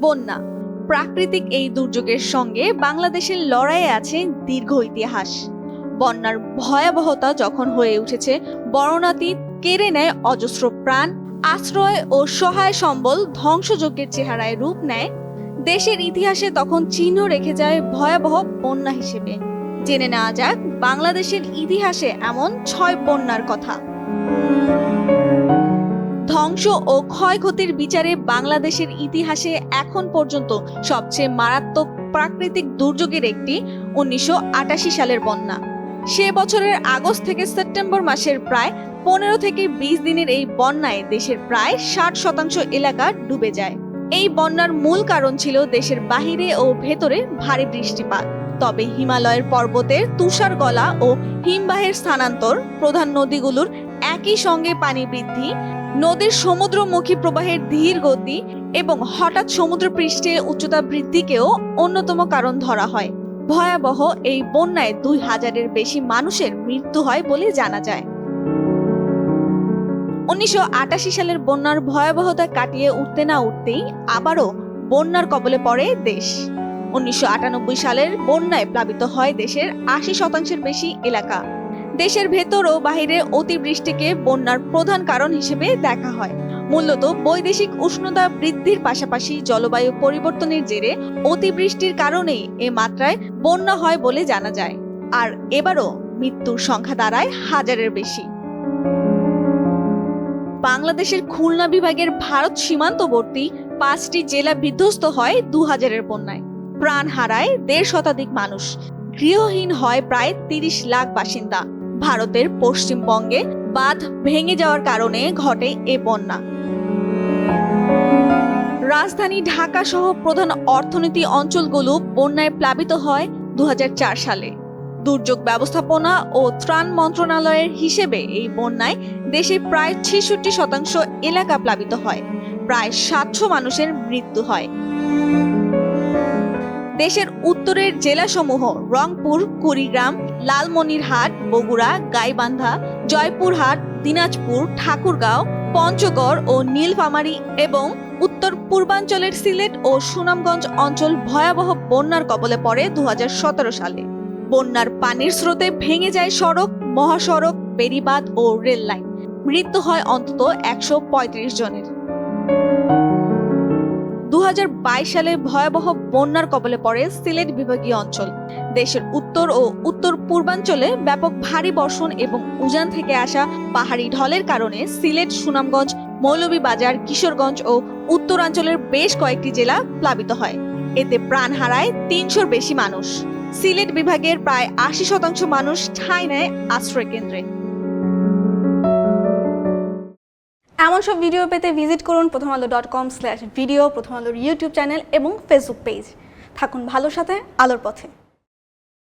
বন্যা প্রাকৃতিক এই দুর্যোগের সঙ্গে বাংলাদেশের লড়াইয়ে আছে দীর্ঘ ইতিহাস। বন্যার ভয়াবহতা যখন হয়ে উঠেছে বর্ণনাতীত, কেড়ে নেয় অজস্র প্রাণ, আশ্রয় ও সহায় সম্বল ধ্বংসযজ্ঞের চেহারায় রূপ নেয়, দেশের ইতিহাসে তখন চিহ্ন রেখে যায় ভয়াবহ বন্যা হিসেবে। জেনে নেওয়া যাক বাংলাদেশের ইতিহাসে এমন 6 বন্যার কথা। ধ্বংস ও ক্ষয়ক্ষতির বিচারে বাংলাদেশের ইতিহাসে এখন পর্যন্ত সবচেয়ে মারাত্মক প্রাকৃতিক দুর্যোগের একটি 1988 সালের বন্যা। সে বছরের আগস্ট থেকে সেপ্টেম্বর মাসের প্রায় 15 থেকে 20 দিনের এই বন্যায় দেশের প্রায় 60% এলাকা ডুবে যায়। এই বন্যার মূল কারণ ছিল দেশের বাহিরে ও ভেতরে ভারী বৃষ্টিপাত। তবে হিমালয়ের পর্বতের তুষার গলা ও হিমবাহের স্থানান্তর, প্রধান নদীগুলোর একই সঙ্গে পানি বৃদ্ধি, নদীর সমুদ্রমুখী প্রবাহের ধীর গতি এবং হঠাৎ সমুদ্রপৃষ্ঠে উচ্চতা বৃদ্ধিকেও অন্যতম কারণ ধরা হয়। ভয়াবহ এই বন্যায় 2000-এর বেশি মানুষের মৃত্যু হয় বলে জানা যায়। 1988 সালের বন্যার ভয়াবহতা কাটিয়ে উঠতে না উঠতেই আবারও বন্যার কবলে পড়ে দেশ। 1998 সালের বন্যায় প্লাবিত হয় দেশের 80% বেশি এলাকা। দেশের ভেতর ও বাহিরে অতিবৃষ্টিকে বন্যার প্রধান কারণ হিসেবে দেখা হয়। মূলত বৈদেশিক উষ্ণতা বৃদ্ধির পাশাপাশি জলবায়ু পরিবর্তনের জেরে অতিবৃষ্টির কারণেই এ মাত্রায় বন্যা হয় বলে জানা যায়। আর এবারও মৃত্যুর সংখ্যা দাঁড়ায় 1000-এর বেশি। বাংলাদেশের খুলনা বিভাগের ভারত সীমান্তবর্তী 5টি জেলা বিধ্বস্ত হয় 2000-এর বন্যায়। প্রাণ হারায় 1.5 শতাধিক মানুষ, গৃহহীন হয় প্রায় 30 লাখ বাসিন্দা। ভারতের পশ্চিমবঙ্গে বাঁধ ভেঙে যাওয়ার কারণে ঘটে এ বন্যা। রাজধানী ঢাকা সহ প্রধান অর্থনীতি অঞ্চলগুলো বন্যায় প্লাবিত হয় 2004 সালে। দুর্যোগ ব্যবস্থাপনা ও ত্রাণ মন্ত্রণালয়ের হিসেবে এই বন্যায় দেশের প্রায় 66% এলাকা প্লাবিত হয়, প্রায় 700 মানুষের মৃত্যু হয়। দেশের উত্তরের জেলাসমূহ রংপুর, কুড়িগ্রাম, লালমনিরহাট, বগুড়া, গাইবান্ধা, জয়পুরহাট, দিনাজপুর, ঠাকুরগাঁও, পঞ্চগড় ও নীলফামারী এবং উত্তর পূর্বাঞ্চলের সিলেট ও সুনামগঞ্জ অঞ্চল ভয়াবহ বন্যার কবলে পড়ে 2017 সালে। বন্যার পানির স্রোতে ভেঙে যায় সড়ক, মহাসড়ক, বেড়িবাঁধ ও রেল লাইন। মৃত্যু হয় অন্তত 135 জনের। 2022 সালে ভয়াবহ বন্যার কবলে পড়ে সিলেট বিভাগীয় অঞ্চল। দেশের উত্তর ও উত্তর পূর্বাঞ্চলে ব্যাপক ভারী বর্ষণ এবং উজান থেকে আসা পাহাড়ি ঢলের কারণে সিলেট, সুনামগঞ্জ, মৌলভীবাজার, কিশোরগঞ্জ ও উত্তরাঞ্চলের বেশ কয়েকটি জেলা প্লাবিত হয়। এতে প্রাণ হারায় 300-র বেশি মানুষ। সিলেট বিভাগের প্রায় 80% মানুষ ঠাঁই নেয় আশ্রয় কেন্দ্রে। এমন সব ভিডিও পেতে ভিজিট করুন prothomalo.com/video, প্রথম আলোর ইউটিউব চ্যানেল এবং ফেসবুক পেজ। থাকুন ভালোর সাথে, আলোর পথে।